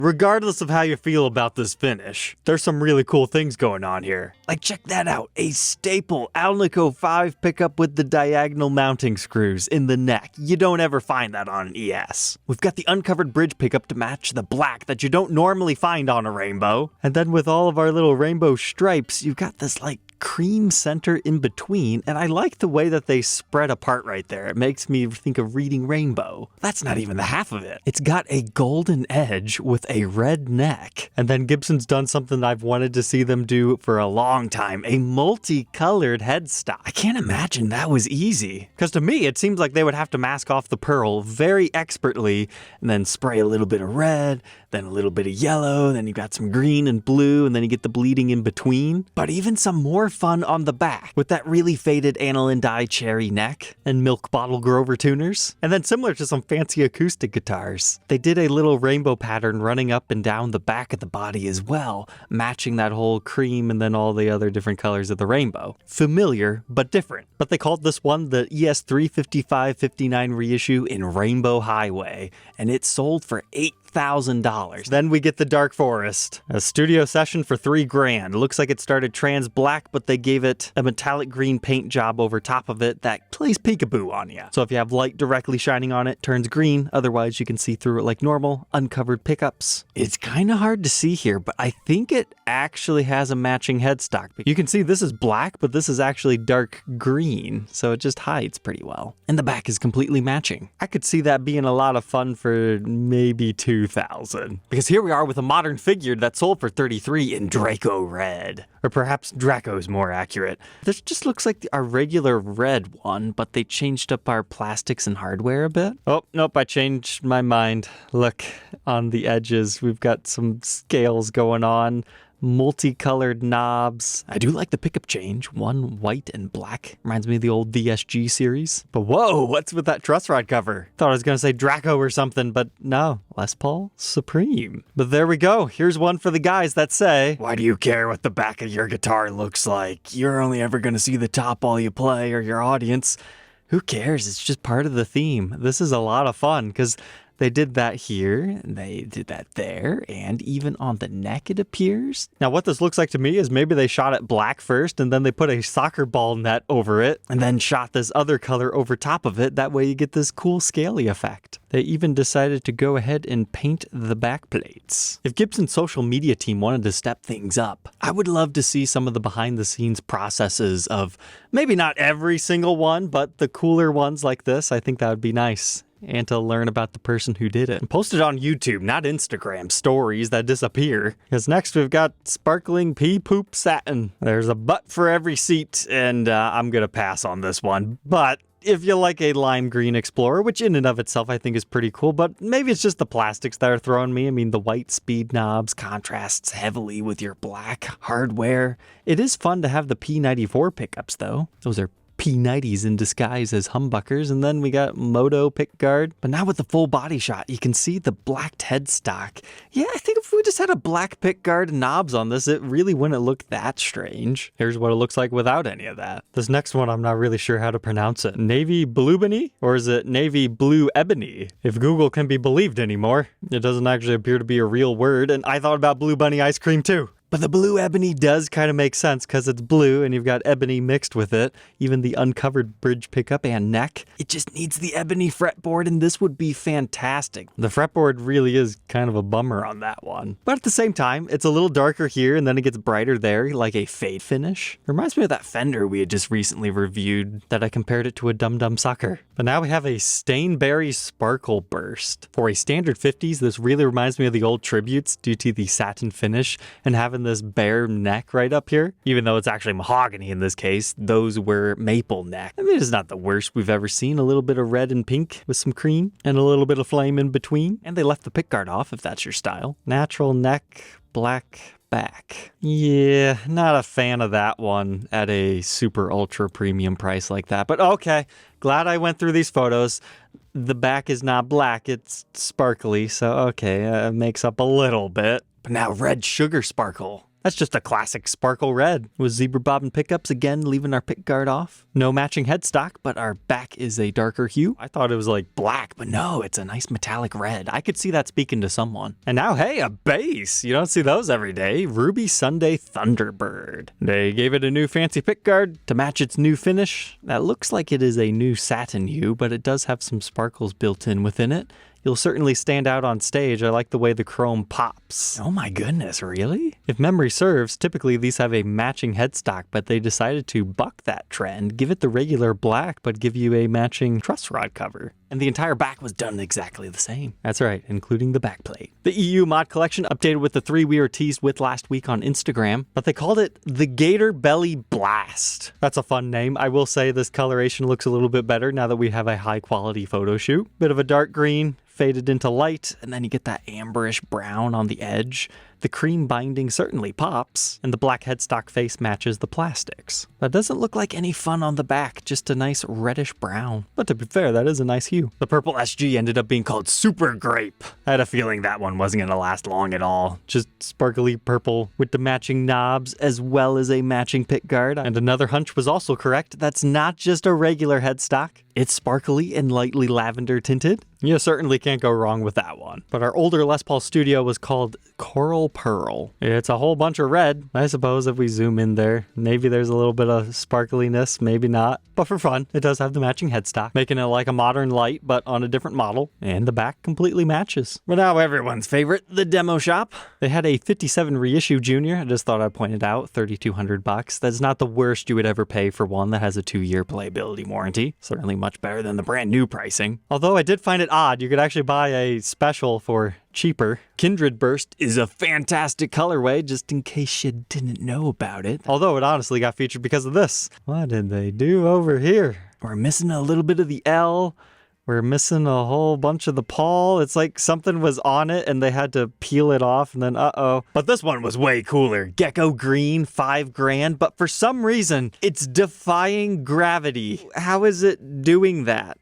Regardless of how you feel about this finish, there's some really cool things going on here. Like, check that out, a staple alnico 5 pickup with the diagonal mounting screws in the neck. You don't ever find that on an ES. We've got the uncovered bridge pickup to match the black that you don't normally find on a rainbow. And then with all of our little rainbow stripes, you've got this like cream center in between, and I like the way that they spread apart right there. It makes me think of reading rainbow. That's not even the half of it. It's got a golden edge with a red neck. And then Gibson's done something I've wanted to see them do for a long time, a multicolored headstock. I can't imagine that was easy. Because to me, it seems like they would have to mask off the pearl very expertly and then spray a little bit of red, then a little bit of yellow, then you got some green and blue, and then you get the bleeding in between. But even some more fun on the back with that really faded aniline dye cherry neck and milk bottle Grover tuners. And then similar to some fancy acoustic guitars, they did a little rainbow pattern running up and down the back of the body as well, matching that whole cream and then all the other different colors of the rainbow. Familiar, but different. But they called this one the ES355-59 reissue in Rainbow Highway, and it sold for $8,000. Then we get the Dark Forest, a studio session for $3,000. Looks like it started trans black, but they gave it a metallic green paint job over top of it that plays peekaboo on you. So if you have light directly shining on it, it turns green. Otherwise, you can see through it like normal, uncovered pickups. It's kind of hard to see here, but I think it actually has a matching headstock. You can see this is black, but this is actually dark green, so it just hides pretty well. And the back is completely matching. I could see that being a lot of fun for maybe $2,000. Because here we are with a modern figure that sold for $33 in Draco red. Or perhaps Draco's more accurate. This just looks like our regular red one, but they changed up our plastics and hardware a bit. Oh, nope, I changed my mind. Look, on the edges, we've got some scales going on. Multicolored knobs. I do like the pickup change. One white and black. Reminds me of the old VSG series. But whoa, what's with that truss rod cover? Thought I was going to say Draco or something, but no. Les Paul Supreme. But there we go. Here's one for the guys that say, why do you care what the back of your guitar looks like? You're only ever going to see the top while you play or your audience. Who cares? It's just part of the theme. This is a lot of fun because they did that here, and they did that there, and even on the neck it appears. Now what this looks like to me is maybe they shot it black first, and then they put a soccer ball net over it, and then shot this other color over top of it. That way you get this cool scaly effect. They even decided to go ahead and paint the back plates. If Gibson's social media team wanted to step things up, I would love to see some of the behind the scenes processes of maybe not every single one, but the cooler ones like this. I think that would be nice. And to learn about the person who did it. And post it on YouTube, not Instagram stories that disappear. Because next we've got sparkling pea poop satin. There's a butt for every seat, and I'm gonna pass on this one. But if you like a lime green Explorer, which in and of itself I think is pretty cool, but maybe it's just the plastics that are throwing me. I mean, the white speed knobs contrasts heavily with your black hardware. It is fun to have the P94 pickups though. Those are P90s in disguise as humbuckers, and then we got Moto pickguard. But now with the full body shot, you can see the blacked headstock. Yeah, I think if we just had a black pickguard and knobs on this, it really wouldn't look that strange. Here's what it looks like without any of that. This next one, I'm not really sure how to pronounce it. Navy Blue Ebony? Or is it Navy Blue Ebony? If Google can be believed anymore. It doesn't actually appear to be a real word, and I thought about Blue Bunny ice cream too. But the blue ebony does kind of make sense because it's blue and you've got ebony mixed with it. Even the uncovered bridge pickup and neck. It just needs the ebony fretboard, and this would be fantastic. The fretboard really is kind of a bummer on that one. But at the same time, it's a little darker here and then it gets brighter there, like a fade finish. Reminds me of that Fender we had just recently reviewed that I compared it to a Dum Dum Sucker. But now we have a Stainberry Sparkle Burst. For a standard 50s, this really reminds me of the old tributes due to the satin finish and having this bare neck right up here. Even though it's actually mahogany in this case, those were maple neck. I mean, it's not the worst we've ever seen. A little bit of red and pink with some cream and a little bit of flame in between. And they left the pickguard off if that's your style. Natural neck, black back. Yeah, not a fan of that one at a super ultra premium price like that. But okay, glad I went through these photos. The back is not black, it's sparkly. So okay, it makes up a little bit. But now red sugar sparkle. That's just a classic sparkle red with zebra bobbin pickups, again leaving our pick guard off. No matching headstock, but our back is a darker hue. I thought it was like black, but no, it's a nice metallic red. I could see that speaking to someone. And now, hey, a base. You don't see those every day. Ruby Sunday Thunderbird. They gave it a new fancy pick guard to match its new finish. That looks like it is a new satin hue, but it does have some sparkles built in within it. You'll certainly stand out on stage. I like the way the chrome pops. Oh my goodness, really? If memory serves, typically these have a matching headstock, but they decided to buck that trend, give it the regular black, but give you a matching truss rod cover. And the entire back was done exactly the same. That's right, including the backplate. The EU mod collection updated with the 3 we were teased with last week on Instagram, but they called it the Gator Belly Blast. That's a fun name. I will say this coloration looks a little bit better now that we have a high quality photo shoot. Bit of a dark green, faded into light, and then you get that amberish brown on the edge. The cream binding certainly pops, and the black headstock face matches the plastics. That doesn't look like any fun on the back, just a nice reddish brown. But to be fair, that is a nice hue. The purple SG ended up being called Super Grape. I had a feeling that one wasn't going to last long at all. Just sparkly purple with the matching knobs as well as a matching pick guard. And another hunch was also correct. That's not just a regular headstock. It's sparkly and lightly lavender tinted. You certainly can't go wrong with that one. But our older Les Paul Studio was called Coral Pearl. It's a whole bunch of red. I suppose if we zoom in there, maybe there's a little bit of sparkliness, maybe not. But for fun, it does have the matching headstock, making it like a modern light, but on a different model. And the back completely matches. But now everyone's favorite, the demo shop. They had a 57 reissue junior. I just thought I'd point it out, $3,200. That's not the worst you would ever pay for one that has a 2-year playability warranty. Certainly much better than the brand new pricing. Although I did find it odd, you could actually buy a special for cheaper. Kindred Burst is a fantastic colorway, just in case you didn't know about it. Although it honestly got featured because of this. What did they do over here? We're missing a little bit of the L. We're missing a whole bunch of the Paul. It's like something was on it and they had to peel it off and then uh-oh. But this one was way cooler. Gecko Green, $5,000. But for some reason, it's defying gravity. How is it doing that?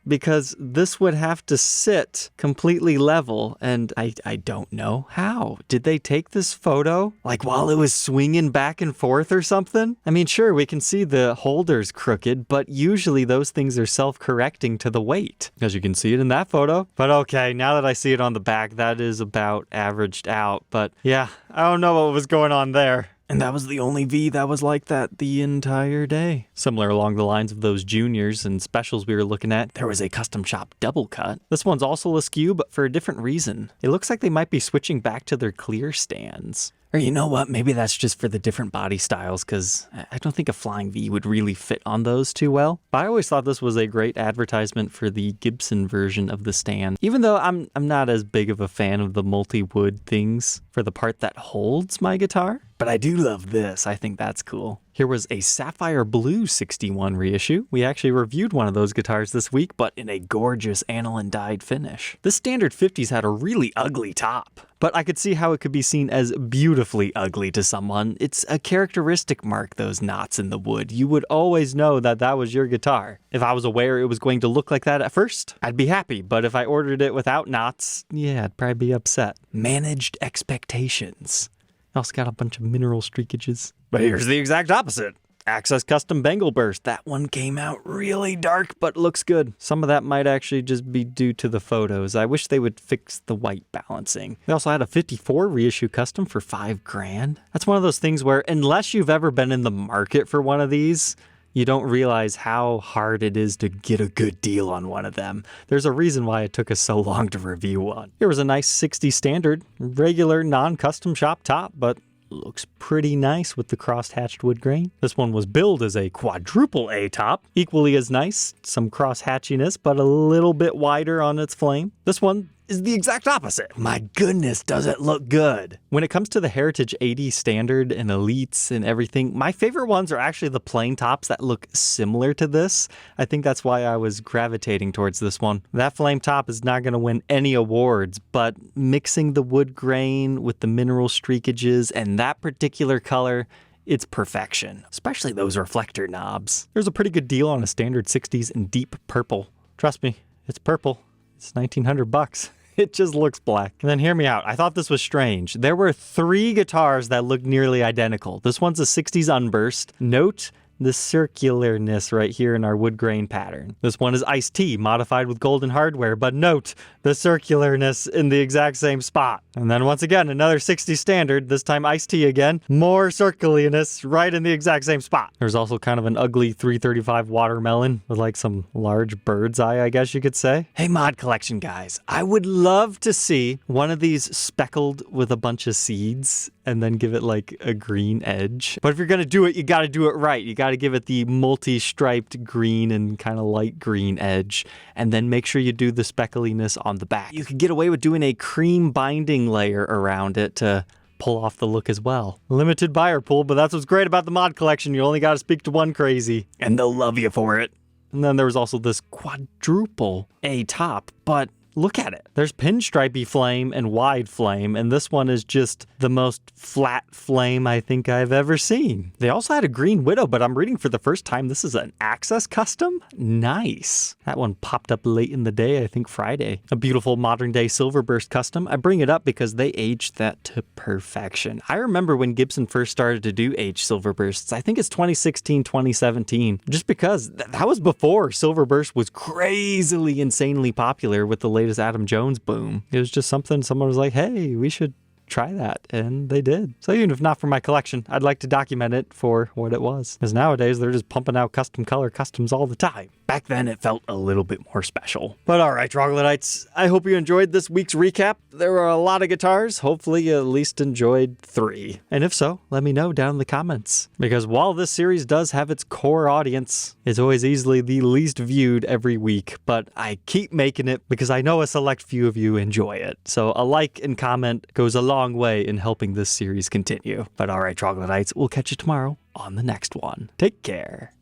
Because this would have to sit completely level, and I don't know how. Did they take this photo, like while it was swinging back and forth or something? I mean, sure, we can see the holders crooked, but usually those things are self-correcting to the weight, as you can see it in that photo. But okay, now that I see it on the back, that is about averaged out. But yeah, I don't know what was going on there. And that was the only V that was like that the entire day. Similar along the lines of those juniors and specials we were looking at, there was a custom shop double cut. This one's also askew, but for a different reason. It looks like they might be switching back to their clear stands. Or you know what, maybe that's just for the different body styles, because I don't think a flying V would really fit on those too well. But I always thought this was a great advertisement for the Gibson version of the stand, even though I'm not as big of a fan of the multi-wood things for the part that holds my guitar. But I do love this. I think that's cool. Here was a Sapphire Blue 61 reissue. We actually reviewed one of those guitars this week, but in a gorgeous aniline dyed finish. This standard 50s had a really ugly top, but I could see how it could be seen as beautifully ugly to someone. It's a characteristic mark, those knots in the wood. You would always know that that was your guitar. If I was aware it was going to look like that at first, I'd be happy, but if I ordered it without knots, yeah, I'd probably be upset. Managed expectations. Also got a bunch of mineral streakages. But here's the exact opposite. Access Custom Bengal Burst. That one came out really dark, but looks good. Some of that might actually just be due to the photos. I wish they would fix the white balancing. They also had a 54 reissue custom for $5,000. That's one of those things where unless you've ever been in the market for one of these, you don't realize how hard it is to get a good deal on one of them. There's a reason why it took us so long to review one. Here was a nice 60 standard, regular non-custom shop top, but looks pretty nice with the cross-hatched wood grain. This one was billed as a quadruple A top, equally as nice, some cross-hatchiness, but a little bit wider on its flame. This one is the exact opposite. My goodness, does it look good. When it comes to the Heritage 80 Standard and Elites and everything, my favorite ones are actually the plain tops that look similar to this. I think that's why I was gravitating towards this one. That flame top is not going to win any awards, but mixing the wood grain with the mineral streakages and that particular color, it's perfection, especially those reflector knobs. There's a pretty good deal on a standard 60s in deep purple. Trust me, it's purple. It's $1,900. It just looks black. And then hear me out. I thought this was strange. There were 3 guitars that looked nearly identical. This one's a 60s Unburst. Note the circularness right here in our wood grain pattern. This one is iced tea, modified with golden hardware, but note the circularness in the exact same spot. And then once again, another 60 standard, this time iced tea again, more circularness right in the exact same spot. There's also kind of an ugly 335 watermelon with like some large bird's eye, I guess you could say. Hey, mod collection guys, I would love to see one of these speckled with a bunch of seeds and then give it like a green edge. But if you're gonna do it, you gotta do it right. You gotta give it the multi-striped green and kind of light green edge, and then make sure you do the speckliness on the back. You could get away with doing a cream binding layer around it to pull off the look as well. Limited buyer pool, but that's what's great about the mod collection. You only gotta speak to one crazy, and they'll love you for it. And then there was also this quadruple A top, but look at it. There's pinstripey flame and wide flame, and this one is just the most flat flame I think I've ever seen. They also had a green widow, but I'm reading for the first time this is an Access custom? Nice. That one popped up late in the day, I think Friday. A beautiful modern day Silver Burst custom. I bring it up because they aged that to perfection. I remember when Gibson first started to do aged Silver Bursts. I think it's 2016, 2017. Just because that was before Silver Burst was crazily, insanely popular with the latest Adam Jones boom. It was just something someone was like, hey, we should try that, and they did. So even if not for my collection, I'd like to document it for what it was. Because nowadays, they're just pumping out custom color customs all the time. Back then, it felt a little bit more special. But all right, Troglodytes, I hope you enjoyed this week's recap. There were a lot of guitars. Hopefully, you at least enjoyed 3. And if so, let me know down in the comments. Because while this series does have its core audience, it's always easily the least viewed every week. But I keep making it because I know a select few of you enjoy it. So a like and comment goes a long way in helping this series continue. But all right, Troglodytes, we'll catch you tomorrow on the next one. Take care.